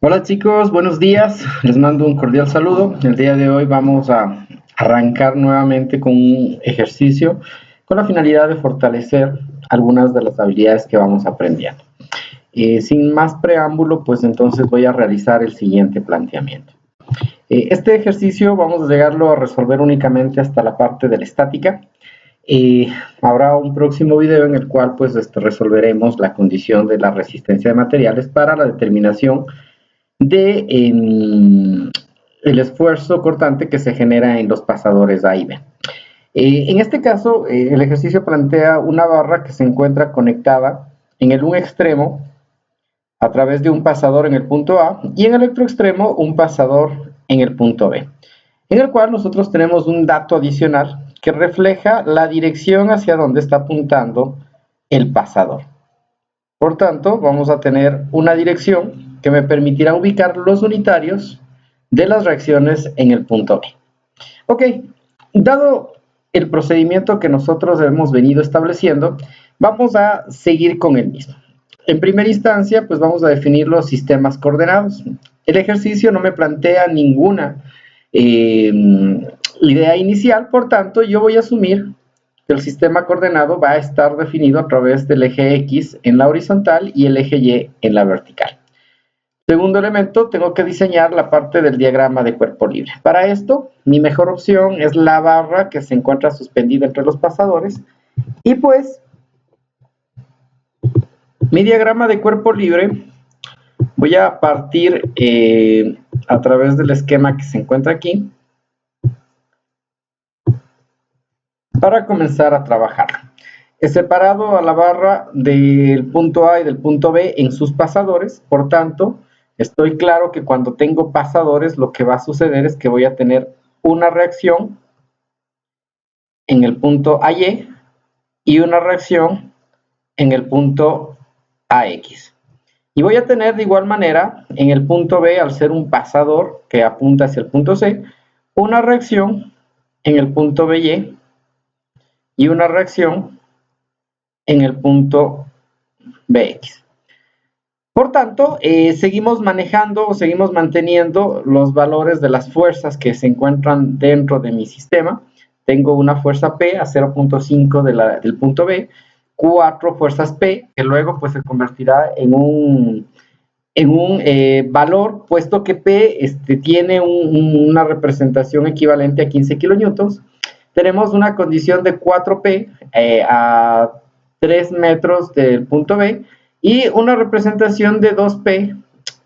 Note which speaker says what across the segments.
Speaker 1: Hola chicos, buenos días. Les mando un cordial saludo. El día de hoy vamos a arrancar nuevamente con un ejercicio con la finalidad de fortalecer algunas de las habilidades que vamos aprendiendo. Sin más preámbulo, pues entonces voy a realizar el siguiente planteamiento. Este ejercicio vamos a llegarlo a resolver únicamente hasta la parte de la estática. Habrá un próximo video en el cual pues resolveremos la condición de la resistencia de materiales para la determinación de el esfuerzo cortante que se genera en los pasadores A y B. En este caso, el ejercicio plantea una barra que se encuentra conectada en el un extremo a través de un pasador en el punto A y en el otro extremo un pasador en el punto B, en el cual nosotros tenemos un dato adicional que refleja la dirección hacia donde está apuntando el pasador. Por tanto, vamos a tener una dirección que me permitirá ubicar los unitarios de las reacciones en el punto B. Ok, dado el procedimiento que nosotros hemos venido estableciendo, vamos a seguir con el mismo. En primera instancia, pues vamos a definir los sistemas coordenados. El ejercicio no me plantea ninguna idea inicial, por tanto, yo voy a asumir que el sistema coordenado va a estar definido a través del eje X en la horizontal y el eje Y en la vertical. Segundo elemento, tengo que diseñar la parte del diagrama de cuerpo libre. Para esto, mi mejor opción es la barra que se encuentra suspendida entre los pasadores. Y pues, mi diagrama de cuerpo libre, voy a partir a través del esquema que se encuentra aquí, para comenzar a trabajar. He separado a la barra del punto A y del punto B en sus pasadores, por tanto, estoy claro que cuando tengo pasadores, lo que va a suceder es que voy a tener una reacción en el punto AY y una reacción en el punto AX. Y voy a tener de igual manera en el punto B, al ser un pasador que apunta hacia el punto C, una reacción en el punto BY y una reacción en el punto BX. Por tanto, seguimos manejando o seguimos manteniendo los valores de las fuerzas que se encuentran dentro de mi sistema. Tengo una fuerza P a 0.5 del punto B, 4 fuerzas P, que luego pues se convertirá en un valor, puesto que P tiene una representación equivalente a 15 kilonewtons. Tenemos una condición de 4P a 3 metros del punto B y una representación de 2P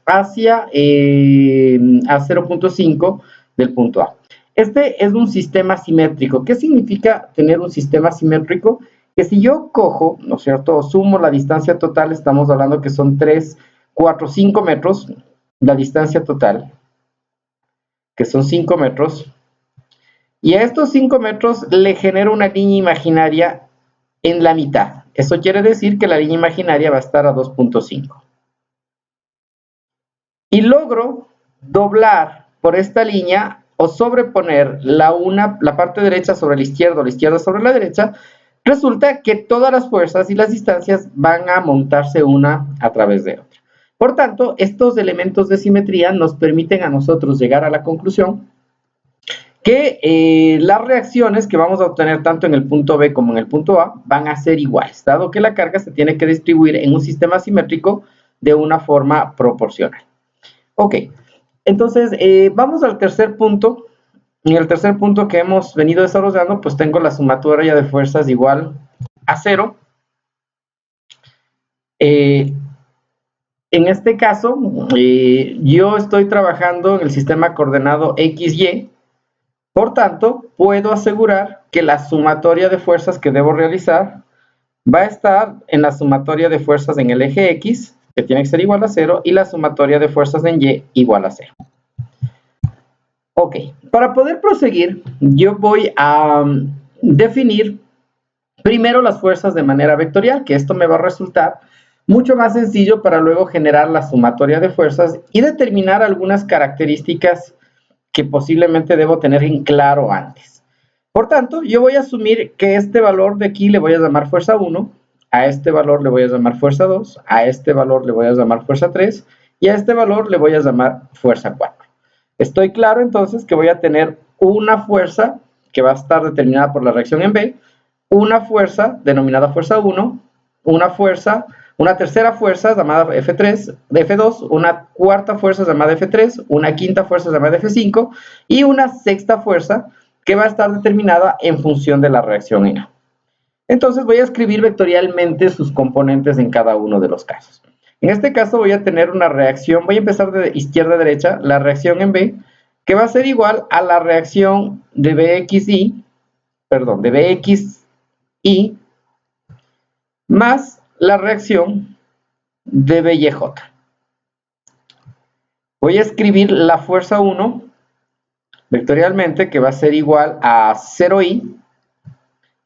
Speaker 1: hacia a 0.5 del punto A. Este es un sistema simétrico. ¿Qué significa tener un sistema simétrico? Que si yo cojo, ¿no es cierto?, sumo la distancia total, estamos hablando que son 3, 4, 5 metros, la distancia total, que son 5 metros, y a estos 5 metros le genero una línea imaginaria en la mitad. Eso quiere decir que la línea imaginaria va a estar a 2.5. Y logro doblar por esta línea o sobreponer la parte derecha sobre la izquierda sobre la derecha. Resulta que todas las fuerzas y las distancias van a montarse una a través de otra. Por tanto, estos elementos de simetría nos permiten a nosotros llegar a la conclusión que las reacciones que vamos a obtener tanto en el punto B como en el punto A van a ser iguales, dado que la carga se tiene que distribuir en un sistema simétrico de una forma proporcional. Ok, entonces vamos al tercer punto. En el tercer punto que hemos venido desarrollando, pues tengo la sumatoria de fuerzas igual a 0. En este caso, yo estoy trabajando en el sistema coordenado XY. Por tanto, puedo asegurar que la sumatoria de fuerzas que debo realizar va a estar en la sumatoria de fuerzas en el eje X, que tiene que ser igual a 0, y la sumatoria de fuerzas en Y igual a 0. Ok, para poder proseguir, yo voy a definir primero las fuerzas de manera vectorial, que esto me va a resultar mucho más sencillo para luego generar la sumatoria de fuerzas y determinar algunas características que posiblemente debo tener en claro antes. Por tanto, yo voy a asumir que este valor de aquí le voy a llamar fuerza 1, a este valor le voy a llamar fuerza 2, a este valor le voy a llamar fuerza 3 y a este valor le voy a llamar fuerza 4. Estoy claro entonces que voy a tener una fuerza que va a estar determinada por la reacción en B, una fuerza denominada fuerza 1, una tercera fuerza llamada F3, F2, una cuarta fuerza llamada F3, una quinta fuerza llamada F5 y una sexta fuerza que va a estar determinada en función de la reacción en A. Entonces voy a escribir vectorialmente sus componentes en cada uno de los casos. En este caso voy a tener una reacción, voy a empezar de izquierda a derecha, la reacción en B, que va a ser igual a la reacción de BXI más la reacción de BYJ. Voy a escribir la fuerza 1 vectorialmente, que va a ser igual a 0I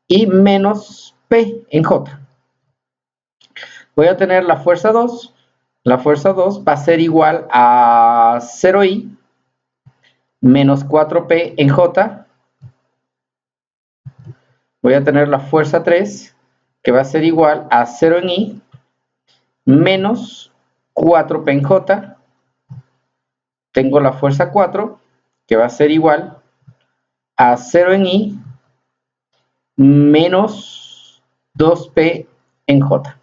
Speaker 1: y menos P en J. Voy a tener la fuerza 2. La fuerza 2 va a ser igual a 0I menos 4P en J. Voy a tener la fuerza 3, que va a ser igual a 0 en I menos 4P en J. Tengo la fuerza 4, que va a ser igual a 0 en I menos 2P en J.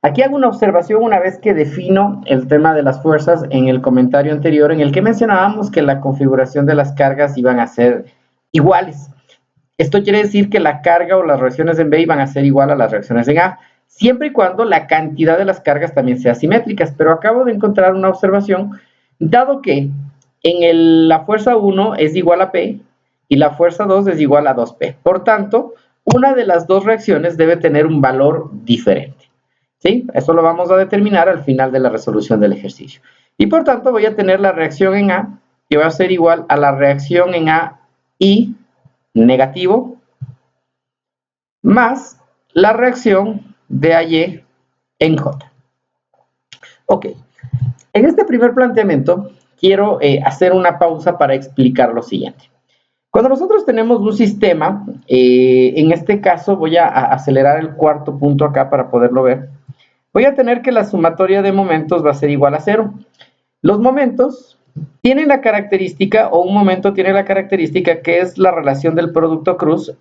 Speaker 1: Aquí hago una observación una vez que defino el tema de las fuerzas en el comentario anterior, en el que mencionábamos que la configuración de las cargas iban a ser iguales. Esto quiere decir que la carga o las reacciones en B iban a ser igual a las reacciones en A, siempre y cuando la cantidad de las cargas también sea simétricas. Pero acabo de encontrar una observación, dado que la fuerza 1 es igual a P y la fuerza 2 es igual a 2P. Por tanto, una de las dos reacciones debe tener un valor diferente. ¿Sí? Eso lo vamos a determinar al final de la resolución del ejercicio. Y por tanto voy a tener la reacción en A, que va a ser igual a la reacción en A y negativo, más la reacción de AY en J. Ok, en este primer planteamiento quiero hacer una pausa para explicar lo siguiente. Cuando nosotros tenemos un sistema, en este caso voy a acelerar el cuarto punto acá para poderlo ver. Voy a tener que la sumatoria de momentos va a ser igual a 0. Los momentos tienen la característica, o un momento tiene la característica, que es la relación del producto cruz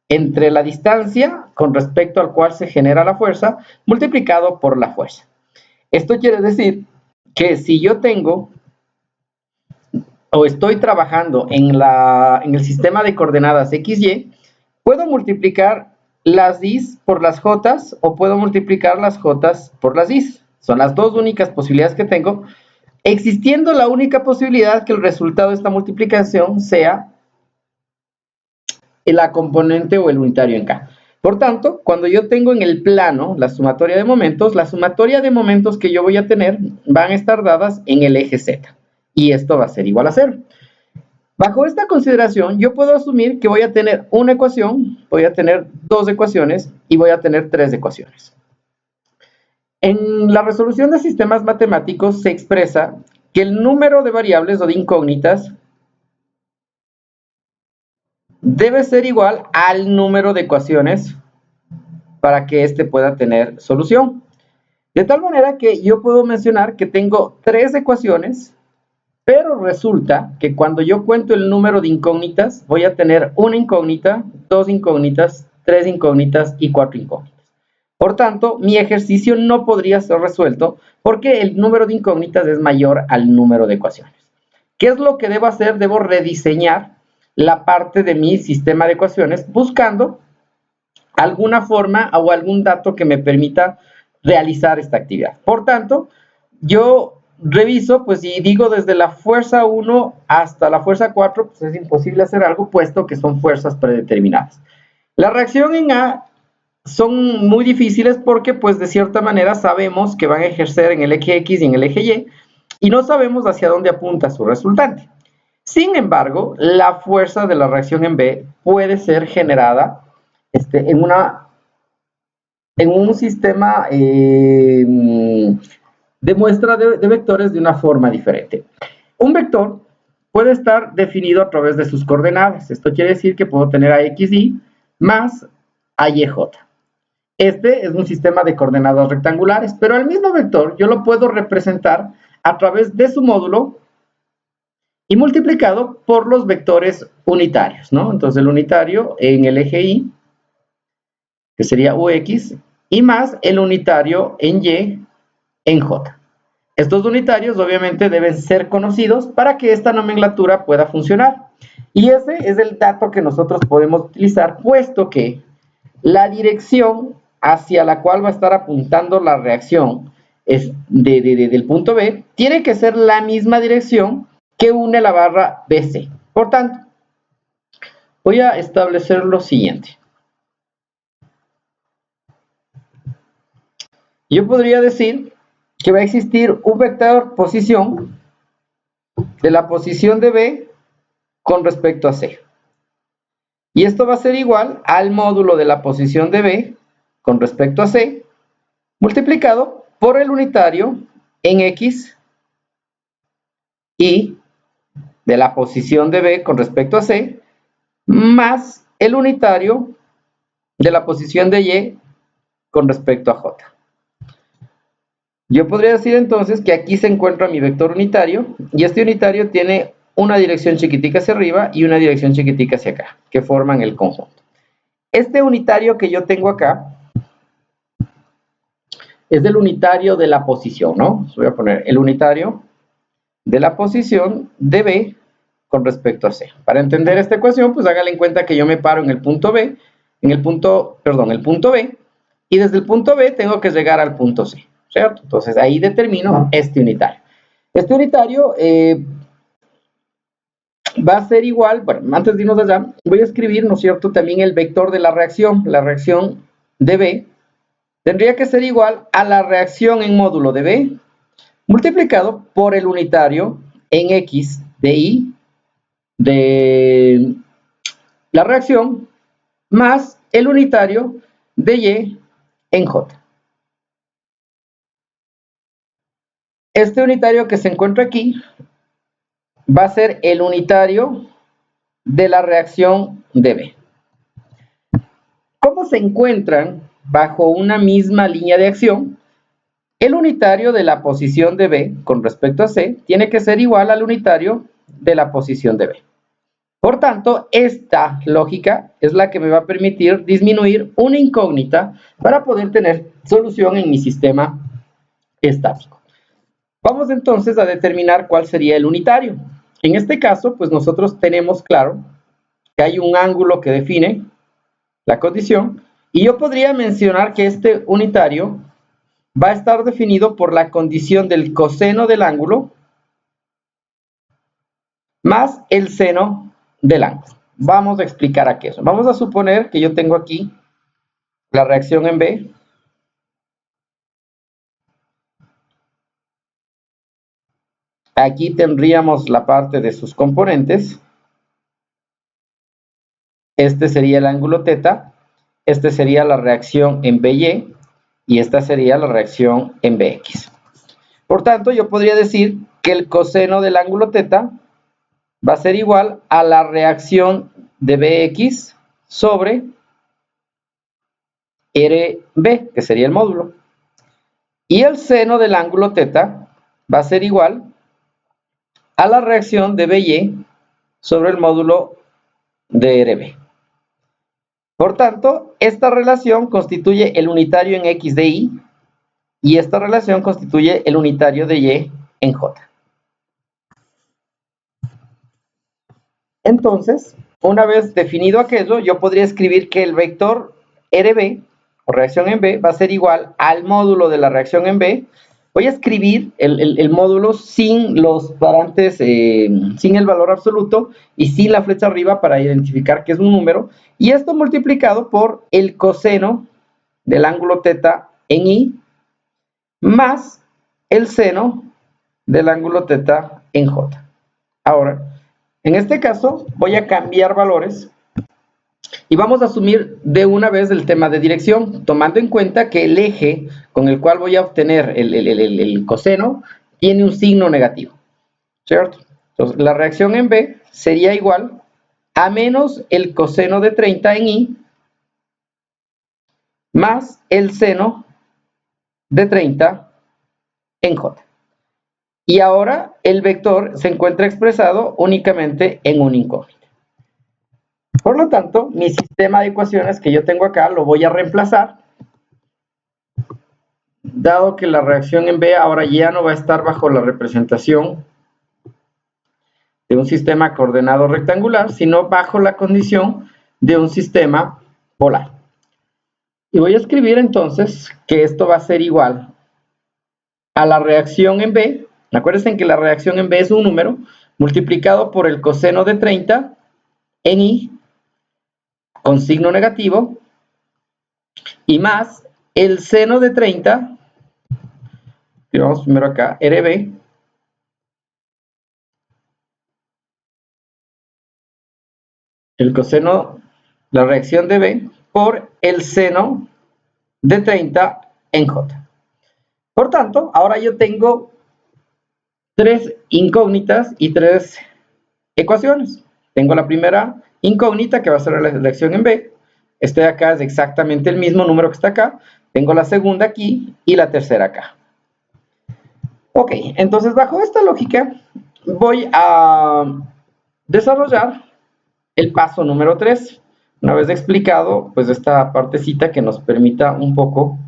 Speaker 1: entre la distancia con respecto al cual se genera la fuerza, multiplicado por la fuerza. Esto quiere decir que si yo tengo o estoy trabajando en el sistema de coordenadas XY, puedo multiplicar las Is por las Jotas o puedo multiplicar las Jotas por las Is. Son las dos únicas posibilidades que tengo, existiendo la única posibilidad que el resultado de esta multiplicación sea la componente o el unitario en K. Por tanto, cuando yo tengo en el plano la sumatoria de momentos que yo voy a tener van a estar dadas en el eje Z. Y esto va a ser igual a 0. Bajo esta consideración, yo puedo asumir que voy a tener una ecuación, voy a tener dos ecuaciones y voy a tener tres ecuaciones. En la resolución de sistemas matemáticos se expresa que el número de variables o de incógnitas debe ser igual al número de ecuaciones para que éste pueda tener solución. De tal manera que yo puedo mencionar que tengo tres ecuaciones, pero resulta que cuando yo cuento el número de incógnitas, voy a tener una incógnita, dos incógnitas, tres incógnitas y cuatro incógnitas. Por tanto, mi ejercicio no podría ser resuelto porque el número de incógnitas es mayor al número de ecuaciones. ¿Qué es lo que debo hacer? Debo rediseñar la parte de mi sistema de ecuaciones buscando alguna forma o algún dato que me permita realizar esta actividad. Por tanto, yo reviso, pues y digo desde la fuerza 1 hasta la fuerza 4, pues es imposible hacer algo puesto que son fuerzas predeterminadas. La reacción en A son muy difíciles porque pues de cierta manera sabemos que van a ejercer en el eje X y en el eje Y no sabemos hacia dónde apunta su resultante. Sin embargo, la fuerza de la reacción en B puede ser generada en un sistema de muestra de vectores de una forma diferente. Un vector puede estar definido a través de sus coordenadas. Esto quiere decir que puedo tener a XY más a YJ. Este es un sistema de coordenadas rectangulares, pero al mismo vector yo lo puedo representar a través de su módulo y multiplicado por los vectores unitarios, ¿no? Entonces el unitario en el eje Y, que sería UX, y más el unitario en Y en J. Estos unitarios obviamente deben ser conocidos para que esta nomenclatura pueda funcionar. Y ese es el dato que nosotros podemos utilizar, puesto que la dirección hacia la cual va a estar apuntando la reacción es del punto B, tiene que ser la misma dirección que une la barra BC. Por tanto, voy a establecer lo siguiente. Yo podría decir que va a existir un vector posición de la posición de B con respecto a C. Y esto va a ser igual al módulo de la posición de B con respecto a C, multiplicado por el unitario en X y de la posición de B con respecto a C, más el unitario de la posición de Y con respecto a J. Yo podría decir entonces que aquí se encuentra mi vector unitario y este unitario tiene una dirección chiquitica hacia arriba y una dirección chiquitica hacia acá, que forman el conjunto. Este unitario que yo tengo acá es el unitario de la posición, ¿no? Voy a poner el unitario de la posición de B con respecto a C. Para entender esta ecuación, pues hágale en cuenta que yo me paro en el punto B, el punto B, y desde el punto B tengo que llegar al punto C, ¿cierto? Entonces ahí determino este unitario. Este unitario va a ser igual, bueno, antes de irnos allá, voy a escribir, ¿no es cierto?, también el vector de la reacción de B, tendría que ser igual a la reacción en módulo de B, multiplicado por el unitario en X de Y de la reacción, más el unitario de Y en J. Este unitario que se encuentra aquí va a ser el unitario de la reacción de B. ¿Cómo se encuentran bajo una misma línea de acción? El unitario de la posición de B con respecto a C tiene que ser igual al unitario de la posición de B. Por tanto, esta lógica es la que me va a permitir disminuir una incógnita para poder tener solución en mi sistema estático. Vamos entonces a determinar cuál sería el unitario. En este caso, pues nosotros tenemos claro que hay un ángulo que define la condición y yo podría mencionar que este unitario va a estar definido por la condición del coseno del ángulo más el seno del ángulo. Vamos a explicar aquí eso. Vamos a suponer que yo tengo aquí la reacción en B. Aquí tendríamos la parte de sus componentes. Este sería el ángulo θ. Este sería la reacción en BY. Y esta sería la reacción en BX. Por tanto, yo podría decir que el coseno del ángulo θ va a ser igual a la reacción de BX sobre RB, que sería el módulo. Y el seno del ángulo θ va a ser igual a la reacción de BY sobre el módulo de RB. Por tanto, esta relación constituye el unitario en X de Y y esta relación constituye el unitario de Y en J. Entonces, una vez definido aquello, yo podría escribir que el vector RB, o reacción en B, va a ser igual al módulo de la reacción en B. Voy a escribir el módulo sin los parantes, sin el valor absoluto y sin la flecha arriba para identificar que es un número. Y esto multiplicado por el coseno del ángulo θ en Y más el seno del ángulo θ en J. Ahora, en este caso, voy a cambiar valores y vamos a asumir de una vez el tema de dirección, tomando en cuenta que el eje con el cual voy a obtener el coseno tiene un signo negativo, ¿cierto? Entonces, la reacción en B sería igual a menos el coseno de 30 en Y más el seno de 30 en J. y ahora el vector se encuentra expresado únicamente en un incógnito. Por lo tanto, mi sistema de ecuaciones que yo tengo acá lo voy a reemplazar, dado que la reacción en B ahora ya no va a estar bajo la representación de un sistema coordenado rectangular, sino bajo la condición de un sistema polar. Y voy a escribir entonces que esto va a ser igual a la reacción en B. Acuérdense que la reacción en B es un número multiplicado por el coseno de 30 en I con signo negativo y más el seno de 30, que vamos primero acá, RB, el coseno, la reacción de B por el seno de 30 en J. Por tanto, ahora yo tengo tres incógnitas y tres ecuaciones. Tengo la primera incógnita que va a ser la reacción en B. Este de acá es exactamente el mismo número que está acá. Tengo la segunda aquí y la tercera acá. Ok, entonces bajo esta lógica voy a desarrollar el paso número 3. Una vez explicado, pues esta partecita que nos permita un poco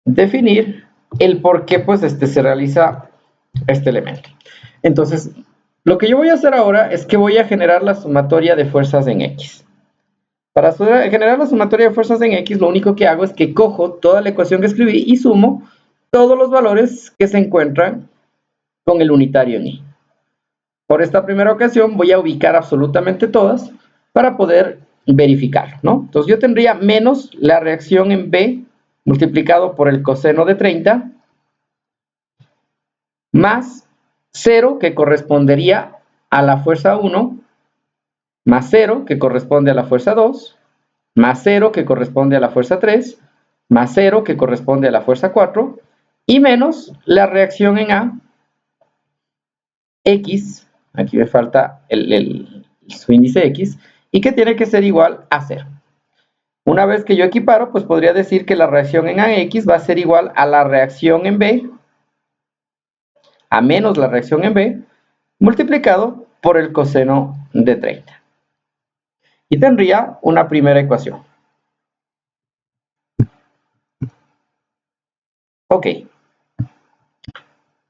Speaker 1: definir el por qué pues se realiza este elemento. Entonces, lo que yo voy a hacer ahora es que voy a generar la sumatoria de fuerzas en X. Para generar la sumatoria de fuerzas en X, lo único que hago es que cojo toda la ecuación que escribí y sumo todos los valores que se encuentran con el unitario en Y. Por esta primera ocasión voy a ubicar absolutamente todas para poder verificarlo, ¿no? Entonces yo tendría menos la reacción en B multiplicado por el coseno de 30 más 0 que correspondería a la fuerza 1 más 0 que corresponde a la fuerza 2 más 0 que corresponde a la fuerza 3 más 0 que corresponde a la fuerza 4 y menos la reacción en A X, aquí me falta su índice X, y que tiene que ser igual a 0. Una vez que yo equiparo, pues podría decir que la reacción en AX va a ser igual a la reacción en B, a menos la reacción en B, multiplicado por el coseno de 30. Y tendría una primera ecuación. Ok.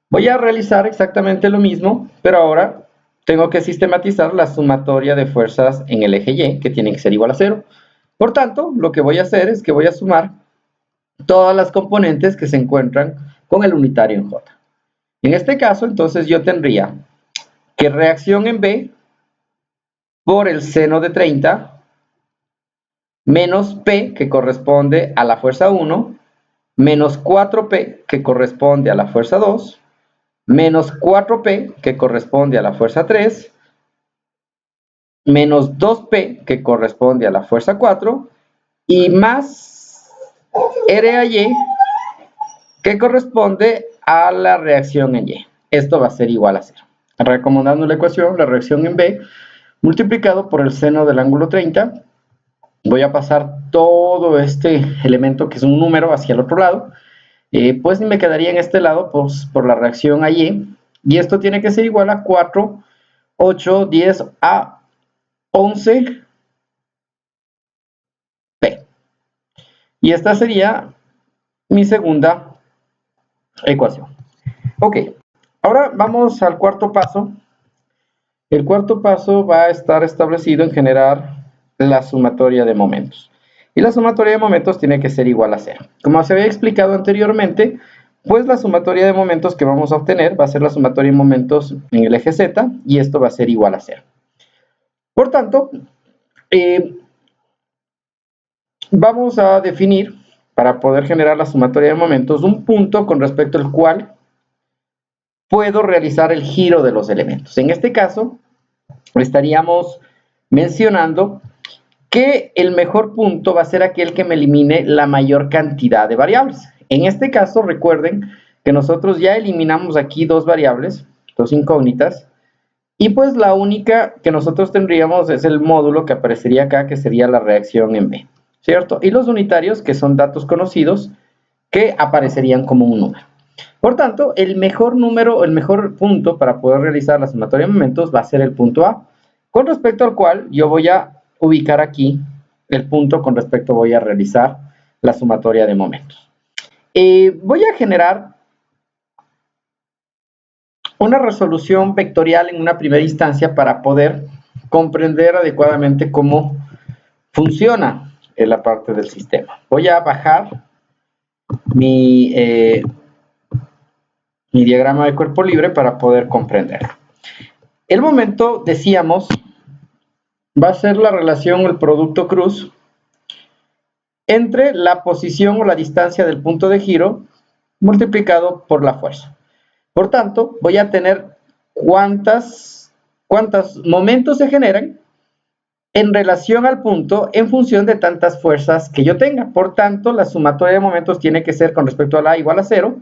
Speaker 1: Voy a realizar exactamente lo mismo, pero ahora tengo que sistematizar la sumatoria de fuerzas en el eje Y, que tiene que ser igual a 0. Por tanto, lo que voy a hacer es que voy a sumar todas las componentes que se encuentran con el unitario en J. En este caso, entonces yo tendría que reacción en B por el seno de 30 menos P, que corresponde a la fuerza 1, menos 4P, que corresponde a la fuerza 2, menos 4P, que corresponde a la fuerza 3, menos 2P, que corresponde a la fuerza 4, y más RAY, que corresponde a la reacción en Y. Esto va a ser igual a 0. Recomendando la ecuación, la reacción en B, multiplicado por el seno del ángulo 30, voy a pasar todo este elemento que es un número hacia el otro lado, pues me quedaría en este lado pues, por la reacción a Y, y esto tiene que ser igual a 4, 8, 10 a 11 P. Y esta sería mi segunda ecuación. Ok, ahora vamos al cuarto paso. El cuarto paso va a estar establecido en generar la sumatoria de momentos. Y la sumatoria de momentos tiene que ser igual a 0. Como se había explicado anteriormente, pues la sumatoria de momentos que vamos a obtener va a ser la sumatoria de momentos en el eje Z, y esto va a ser igual a 0. Por tanto, vamos a definir, para poder generar la sumatoria de momentos, un punto con respecto al cual puedo realizar el giro de los elementos. En este caso, estaríamos mencionando que el mejor punto va a ser aquel que me elimine la mayor cantidad de variables. En este caso, recuerden que nosotros ya eliminamos aquí dos variables, dos incógnitas, y pues la única que nosotros tendríamos es el módulo que aparecería acá, que sería la reacción en B, ¿cierto? Y los unitarios, que son datos conocidos, que aparecerían como un número. Por tanto, el mejor número, el mejor punto para poder realizar la sumatoria de momentos va a ser el punto A, con respecto al cual yo voy a ubicar aquí el punto con respecto voy a realizar la sumatoria de momentos. Voy a generar una resolución vectorial en una primera instancia para poder comprender adecuadamente cómo funciona en la parte del sistema. Voy a bajar mi diagrama de cuerpo libre para poder comprenderlo. El momento, decíamos, va a ser la relación, el producto cruz, entre la posición o la distancia del punto de giro multiplicado por la fuerza. Por tanto, voy a tener cuántos momentos se generan en relación al punto en función de tantas fuerzas que yo tenga. Por tanto, la sumatoria de momentos tiene que ser con respecto a la A igual a 0.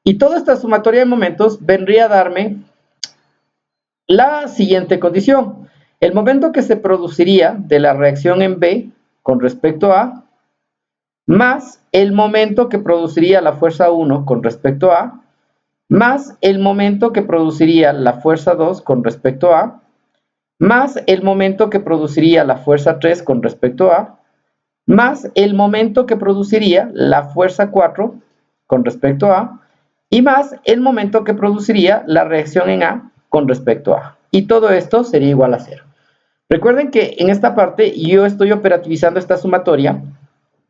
Speaker 1: Y toda esta sumatoria de momentos vendría a darme la siguiente condición. El momento que se produciría de la reacción en B con respecto a A, más el momento que produciría la fuerza 1 con respecto a A, más el momento que produciría la fuerza 2 con respecto a, más el momento que produciría la fuerza 3 con respecto a, más el momento que produciría la fuerza 4 con respecto a, y más el momento que produciría la reacción en A con respecto a. Y todo esto sería igual a 0. Recuerden que en esta parte yo estoy operativizando esta sumatoria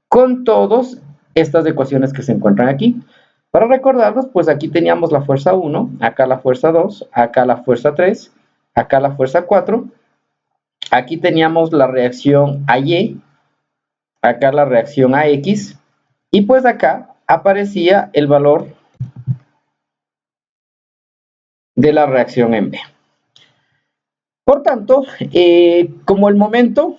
Speaker 1: con todas estas ecuaciones que se encuentran aquí. Para recordarlos, pues aquí teníamos la fuerza 1, acá la fuerza 2, acá la fuerza 3, acá la fuerza 4, aquí teníamos la reacción a Y, acá la reacción a X, y pues acá aparecía el valor de la reacción en B. Por tanto, como el momento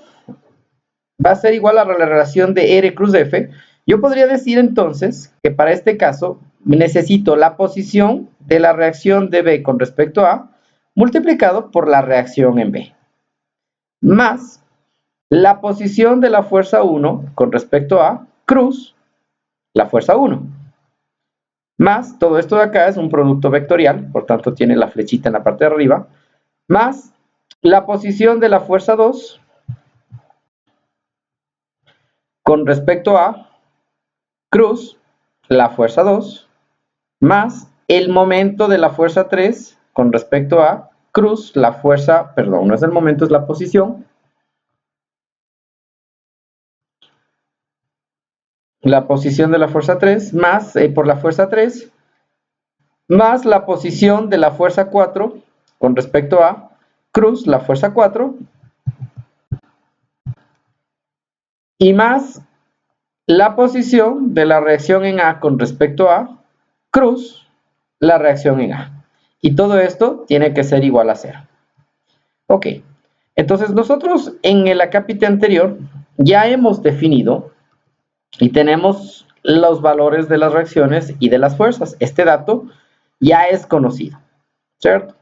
Speaker 1: va a ser igual a la relación de R cruz F, yo podría decir entonces que para este caso necesito la posición de la reacción de B con respecto a multiplicado por la reacción en B, más la posición de la fuerza 1 con respecto a cruz la fuerza 1, más todo esto de acá es un producto vectorial, por tanto tiene la flechita en la parte de arriba, más la posición de la fuerza 2 con respecto a cruz la fuerza 2, más el momento de la fuerza 3 con respecto a cruz la fuerza, perdón, no es el momento, es la posición, la posición de la fuerza 3, más por la fuerza 3, más la posición de la fuerza 4 con respecto a cruz la fuerza 4, y más la posición de la reacción en A con respecto a cruz la reacción en A. Y todo esto tiene que ser igual a 0. Ok, entonces nosotros en el acápite anterior ya hemos definido y tenemos los valores de las reacciones y de las fuerzas. Este dato ya es conocido, ¿cierto?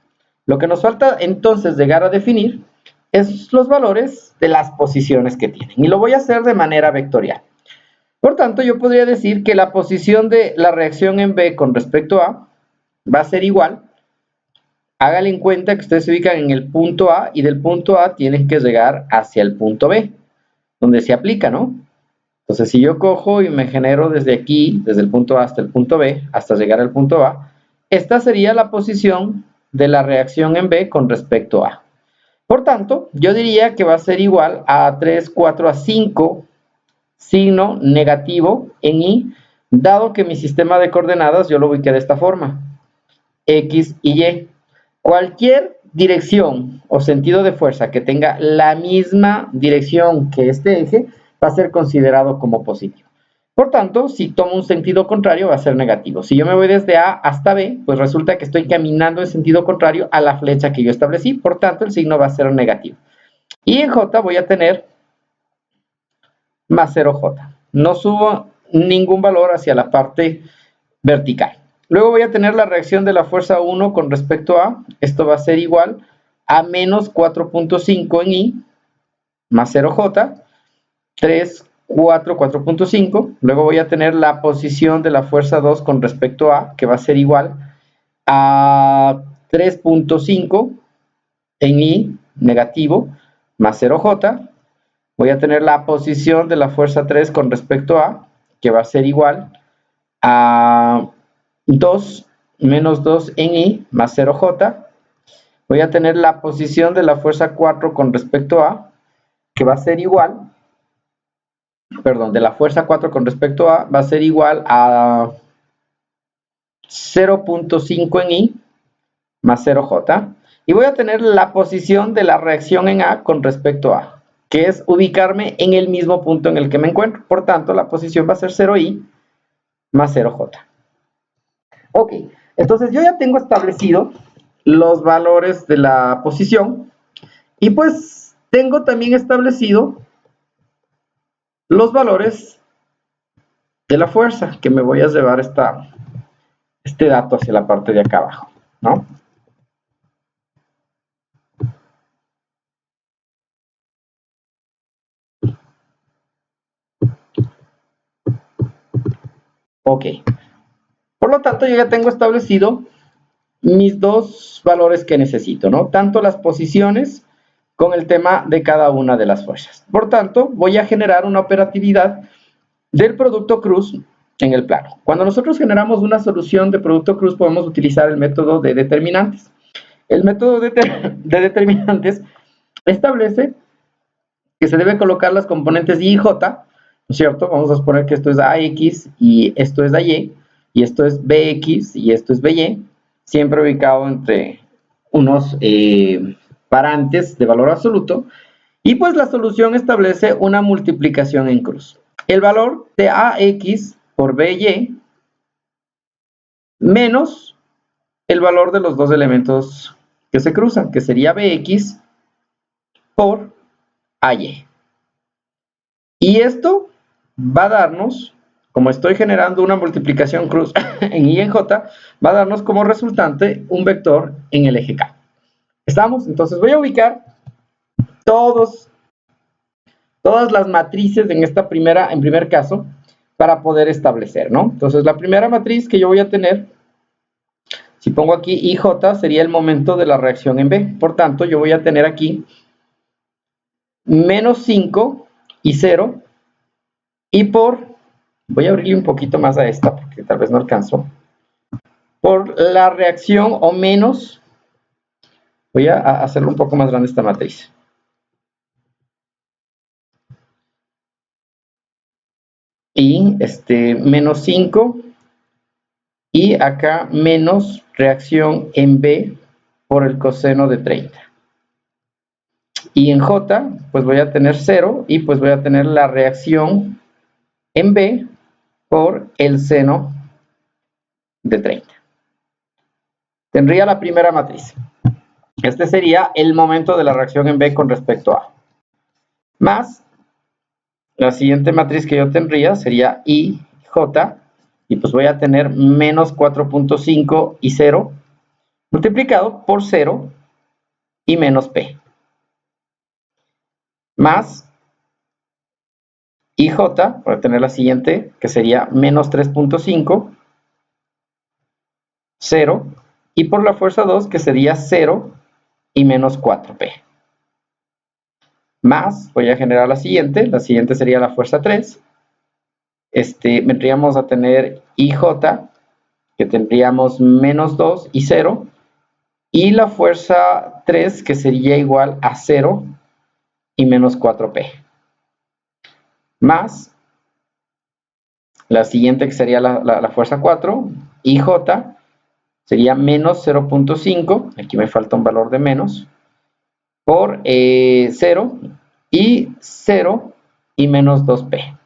Speaker 1: Lo que nos falta entonces llegar a definir es los valores de las posiciones que tienen. Y lo voy a hacer de manera vectorial. Por tanto, yo podría decir que la posición de la reacción en B con respecto a va a ser igual. Háganle en cuenta que ustedes se ubican en el punto A y del punto A tienen que llegar hacia el punto B, donde se aplica, ¿no? Entonces, si yo cojo y me genero desde aquí, desde el punto A hasta el punto B, hasta llegar al punto A, esta sería la posición de la reacción en B con respecto a. Por tanto, yo diría que va a ser igual a 3, 4, a 5 signo negativo en Y, dado que mi sistema de coordenadas yo lo ubiqué de esta forma, X y Y. Cualquier dirección o sentido de fuerza que tenga la misma dirección que este eje va a ser considerado como positivo. Por tanto, si tomo un sentido contrario va a ser negativo. Si yo me voy desde A hasta B, pues resulta que estoy caminando en sentido contrario a la flecha que yo establecí, por tanto el signo va a ser negativo. Y en J voy a tener más 0J. No subo ningún valor hacia la parte vertical. Luego voy a tener la reacción de la fuerza 1 con respecto a, esto va a ser igual a menos 4.5 en Y, más 0J, 3, 4, 4.5. Luego voy a tener la posición de la fuerza 2 con respecto a, que va a ser igual a 3.5 en I negativo más 0J. Voy a tener la posición de la fuerza 3 con respecto a, que va a ser igual a 2 menos 2 en I más 0J. Voy a tener la posición de la fuerza 4 con respecto a, que va a ser igual, perdón, de la fuerza 4 con respecto a, va a ser igual a 0.5 en I más 0J. Y voy a tener la posición de la reacción en A con respecto a, que es ubicarme en el mismo punto en el que me encuentro. Por tanto, la posición va a ser 0I más 0J. Ok, entonces yo ya tengo establecido los valores de la posición y pues tengo también establecido los valores de la fuerza, que me voy a llevar este dato hacia la parte de acá abajo, ¿no? Ok, por lo tanto yo ya tengo establecido mis dos valores que necesito, ¿no? Tanto las posiciones con el tema de cada una de las fuerzas. Por tanto, voy a generar una operatividad del producto cruz en el plano. Cuando nosotros generamos una solución de producto cruz, podemos utilizar el método de determinantes. El método de determinantes establece que se debe colocar las componentes Y y J, ¿no es cierto? Vamos a suponer que esto es AX y esto es AY, y esto es BX y esto es BY, siempre ubicado entre unos parantes de valor absoluto, y pues la solución establece una multiplicación en cruz. El valor de AX por BY menos el valor de los dos elementos que se cruzan, que sería BX por AY. Y esto va a darnos, como estoy generando una multiplicación cruz en Y y en J, va a darnos como resultante un vector en el eje K. ¿Estamos? Entonces voy a ubicar todas las matrices en primer caso para poder establecer, ¿no? Entonces la primera matriz que yo voy a tener, si pongo aquí IJ, sería el momento de la reacción en B. Por tanto, yo voy a tener aquí menos 5 y 0, y voy a abrirle un poquito más a esta porque tal vez no alcanzo, por la reacción o menos, voy a hacerlo un poco más grande esta matriz. Y menos 5 y acá menos reacción en B por el coseno de 30. Y en J pues voy a tener 0 y pues voy a tener la reacción en B por el seno de 30. Tendría la primera matriz. Este sería el momento de la reacción en B con respecto a. Más la siguiente matriz que yo tendría sería IJ, y pues voy a tener menos 4.5 y 0 multiplicado por 0 y menos P. Más IJ, voy a tener la siguiente que sería menos 3.5, 0, y por la fuerza 2 que sería 0 y menos 4P. Más, voy a generar la siguiente sería la fuerza 3. Vendríamos a tener IJ, que tendríamos menos 2 y 0, y la fuerza 3, que sería igual a 0 y menos 4P. Más la siguiente, que sería la fuerza 4, IJ, sería menos 0.5, aquí me falta un valor de menos, por 0 y 0 y menos 2P.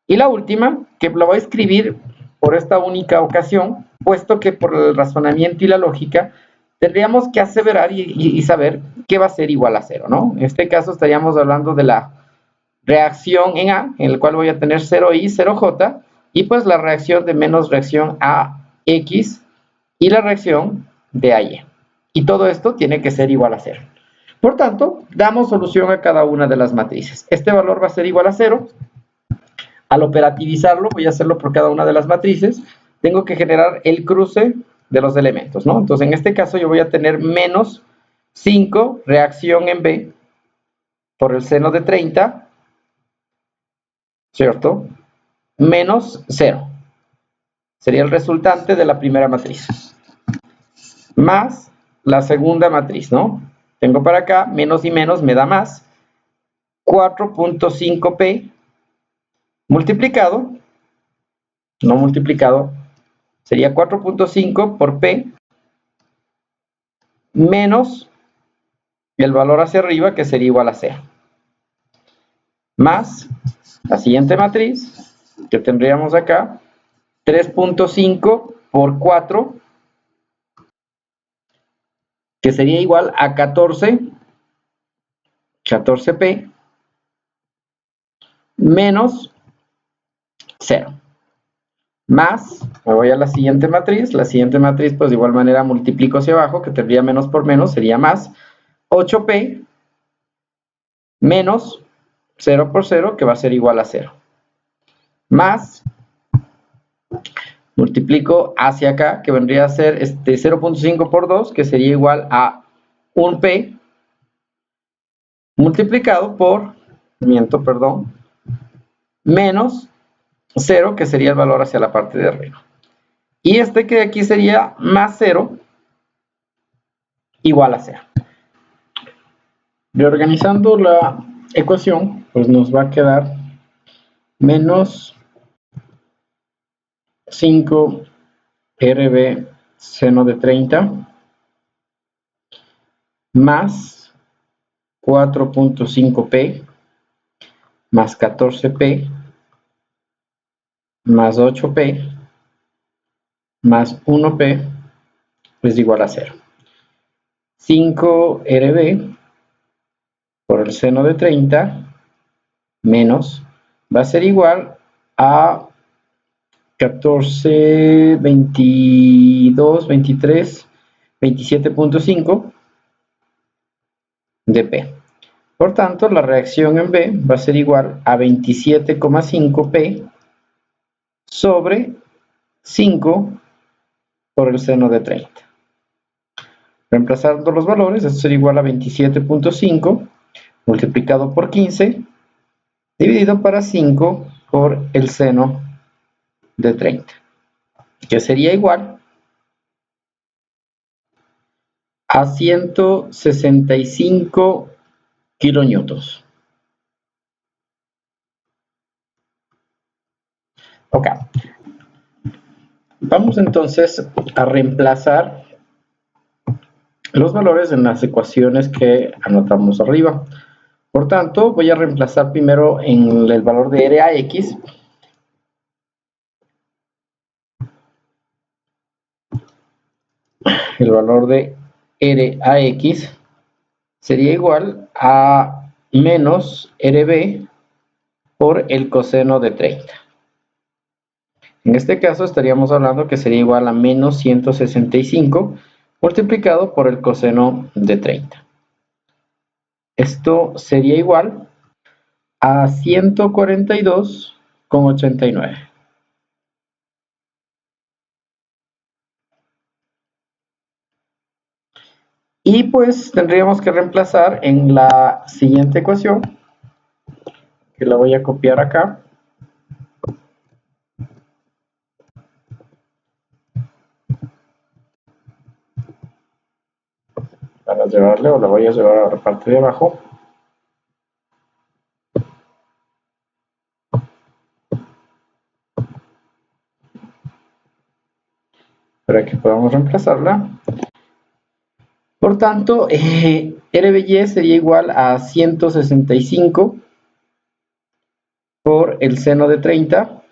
Speaker 1: Y la última, que la voy a escribir por esta única ocasión, puesto que por el razonamiento y la lógica tendríamos que aseverar y saber que va a ser igual a 0, ¿no? En este caso estaríamos hablando de la reacción en A, en el cual voy a tener 0i, 0j, y pues la reacción de menos reacción a x y la reacción de a y. Y todo esto tiene que ser igual a 0. Por tanto, damos solución a cada una de las matrices. Este valor va a ser igual a 0. Al operativizarlo, voy a hacerlo por cada una de las matrices, tengo que generar el cruce de los elementos, ¿no? Entonces, en este caso, yo voy a tener menos 5 reacción en B por el seno de 30, ¿cierto? Menos 0. Sería el resultante de la primera matriz. Más la segunda matriz, ¿no? Tengo para acá, menos y menos me da más. 4.5p multiplicado, no multiplicado, sería 4.5 por p menos el valor hacia arriba, que sería igual a 0. Más la siguiente matriz, que tendríamos acá, 3.5 por 4, que sería igual a 14p menos 0. Más, me voy a la siguiente matriz pues de igual manera multiplico hacia abajo, que tendría menos por menos, sería más 8p menos 0 por 0, que va a ser igual a 0. Más, multiplico hacia acá, que vendría a ser 0.5 por 2, que sería igual a 1p, multiplicado por, menos 0, que sería el valor hacia la parte de arriba. Y este que de aquí sería más 0, igual a 0. Reorganizando la ecuación, pues nos va a quedar menos 5 RB seno de 30 más 4.5p más 14p más 8p más 1p es igual a 0. 5 RB por el seno de 30 menos, va a ser igual a 14, 22, 23, 27.5 de P. Por tanto, la reacción en B va a ser igual a 27,5 P sobre 5 por el seno de 30. Reemplazando los valores, esto sería igual a 27.5 multiplicado por 15 dividido para 5 por el seno de 30, que sería igual a 165 kilonewtons. Ok. Vamos entonces a reemplazar los valores en las ecuaciones que anotamos arriba. Por tanto, voy a reemplazar primero en el valor de RAX. El valor de RAX sería igual a menos RB por el coseno de 30. En este caso estaríamos hablando que sería igual a menos 165 multiplicado por el coseno de 30. Esto sería igual a 142,89. Y pues tendríamos que reemplazar en la siguiente ecuación, que la voy a copiar acá. Para llevarle, o la voy a llevar a la parte de abajo. Para que podamos reemplazarla. Por tanto, RBY sería igual a 165 por el seno de 30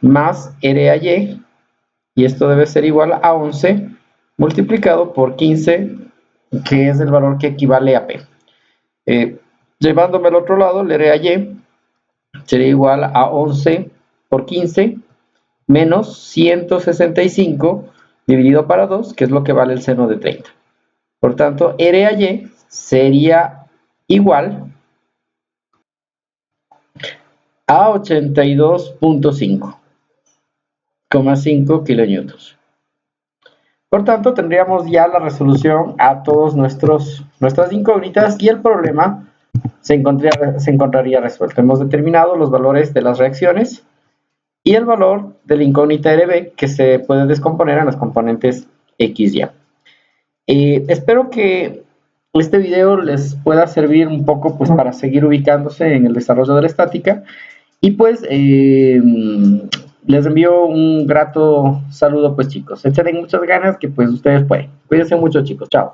Speaker 1: más RAY, y esto debe ser igual a 11 multiplicado por 15, que es el valor que equivale a P. Llevándome al otro lado, el RAY sería igual a 11 por 15 menos 165 dividido para 2, que es lo que vale el seno de 30. Por tanto, RAY sería igual a 82.5 kilonewtons. Por tanto, tendríamos ya la resolución a todas nuestras incógnitas y el problema se encontraría resuelto. Hemos determinado los valores de las reacciones y el valor de la incógnita RB, que se puede descomponer en los componentes X y Y. Espero que este video les pueda servir un poco pues, para seguir ubicándose en el desarrollo de la estática. Y pues les envío un grato saludo pues chicos. Échenle muchas ganas que pues ustedes pueden. Cuídense mucho chicos. Chao.